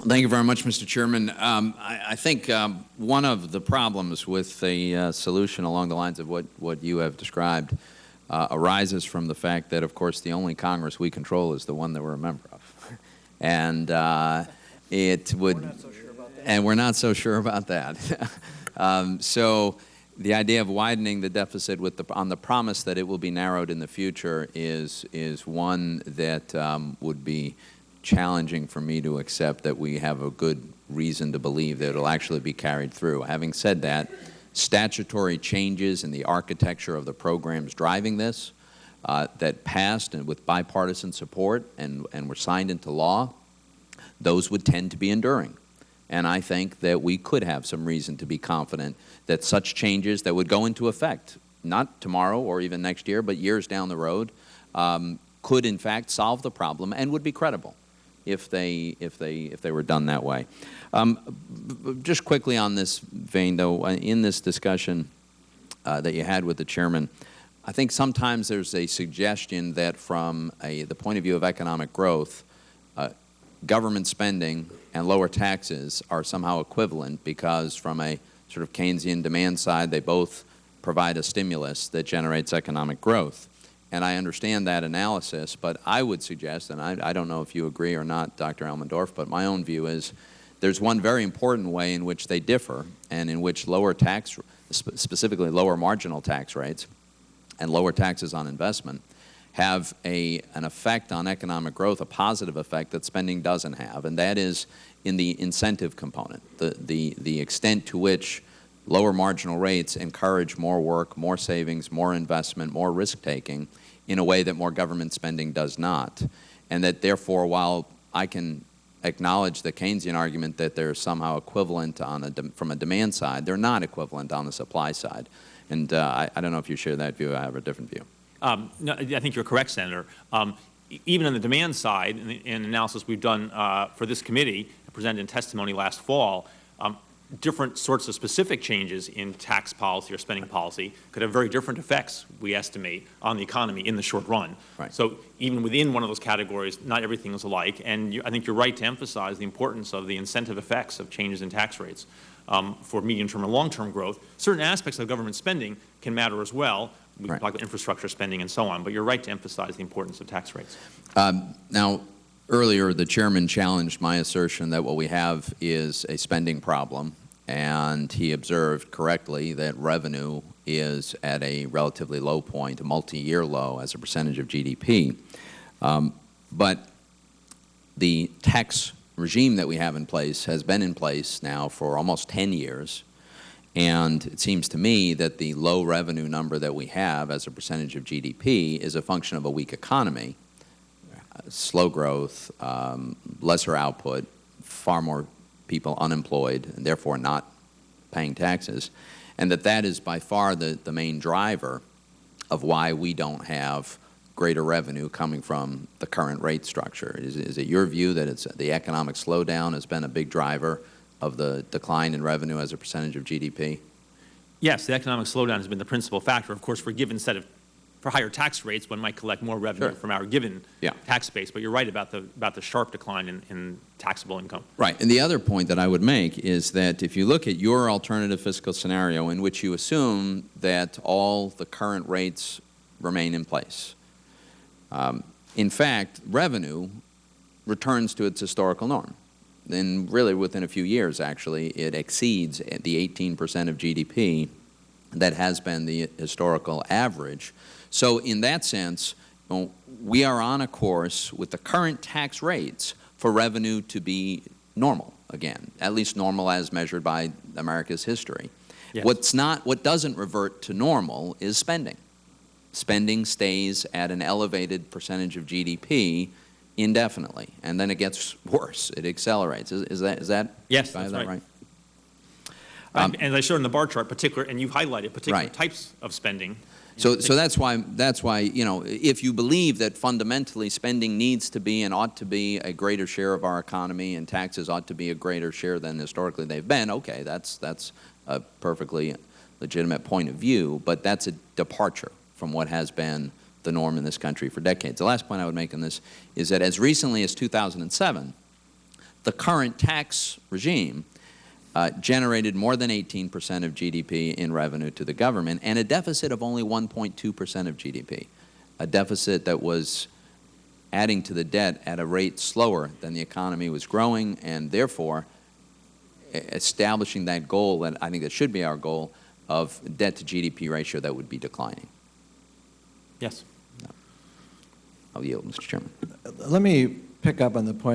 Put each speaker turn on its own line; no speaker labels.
Thank you very much, Mr. Chairman. I think one of the problems with the solution along the lines of what you have described arises from the fact that, of course, the only Congress we control is the one that we're a member of. And it would, we're not so sure about that. And we're not so sure about that. So the idea of widening the deficit with on the promise that it will be narrowed in the future is one that would be challenging for me to accept that we have a good reason to believe that it will actually be carried through. Having said that, statutory changes in the architecture of the programs driving this that passed and with bipartisan support and were signed into law, those would tend to be enduring. And I think that we could have some reason to be confident that such changes that would go into effect, not tomorrow or even next year, but years down the road, could in fact solve the problem and would be credible if they were done that way. Just quickly on this vein, though, in this discussion that you had with the chairman, I think sometimes there's a suggestion that from the point of view of economic growth, government spending and lower taxes are somehow equivalent because from a sort of Keynesian demand side, they both provide a stimulus that generates economic growth. And I understand that analysis, but I would suggest, and I don't know if you agree or not, Dr. Elmendorf, but my own view is there's one very important way in which they differ and in which lower tax, specifically lower marginal tax rates and lower taxes on investment have an effect on economic growth, a positive effect that spending doesn't have, and that is in the incentive component, the extent to which lower marginal rates encourage more work, more savings, more investment, more risk-taking in a way that more government spending does not. And that therefore, while I can acknowledge the Keynesian argument that they're somehow equivalent from a demand side, they're not equivalent on the supply side. And I don't know if you share that view. I have a different view.
No, I think you're correct, Senator. Even on the demand side, in analysis we've done for this committee, presented in testimony last fall, different sorts of specific changes in tax policy or spending policy could have very different effects, we estimate, on the economy in the short run.
Right.
So even within one of those categories, not everything is alike. And I think you're right to emphasize the importance of the incentive effects of changes in tax rates for medium-term and long-term growth. Certain aspects of government spending can matter as well. We can talk about infrastructure spending and so on, but you're right to emphasize the importance of tax rates.
Now, earlier, the chairman challenged my assertion that what we have is a spending problem, and he observed correctly that revenue is at a relatively low point, a multi-year low as a percentage of GDP. But the tax regime that we have in place has been in place now for almost 10 years, and it seems to me that the low revenue number that we have as a percentage of GDP is a function of a weak economy. Slow growth, lesser output, far more people unemployed and therefore not paying taxes, and that is by far the main driver of why we don't have greater revenue coming from the current rate structure. Is it your view that the economic slowdown has been a big driver of the decline in revenue as a percentage of GDP?
Yes, the economic slowdown has been the principal factor. Of course, for a given set of for higher tax rates, one might collect more revenue from our given tax base. But you're right about the sharp decline in taxable income.
Right. And the other point that I would make is that if you look at your alternative fiscal scenario in which you assume that all the current rates remain in place, in fact, revenue returns to its historical norm. And really within a few years, actually, it exceeds the 18% of GDP that has been the historical average. So in that sense, we are on a course with the current tax rates for revenue to be normal again, at least normal as measured by America's history. Yes. What doesn't revert to normal is spending. Spending stays at an elevated percentage of GDP indefinitely, and then it gets worse. It accelerates. Is that
yes, that's right. And as I showed in the bar chart, and you highlighted particular types of spending.
So that's why you know, if you believe that fundamentally spending needs to be and ought to be a greater share of our economy and taxes ought to be a greater share than historically they've been, okay, that's a perfectly legitimate point of view, but that's a departure from what has been the norm in this country for decades. The last point I would make on this is that as recently as 2007, the current tax regime generated more than 18% of GDP in revenue to the government and a deficit of only 1.2% of GDP, a deficit that was adding to the debt at a rate slower than the economy was growing, and therefore establishing that goal, and I think that should be our goal, of debt to GDP ratio that would be declining.
Yes.
I'll yield, Mr. Chairman.
Let me pick up on the point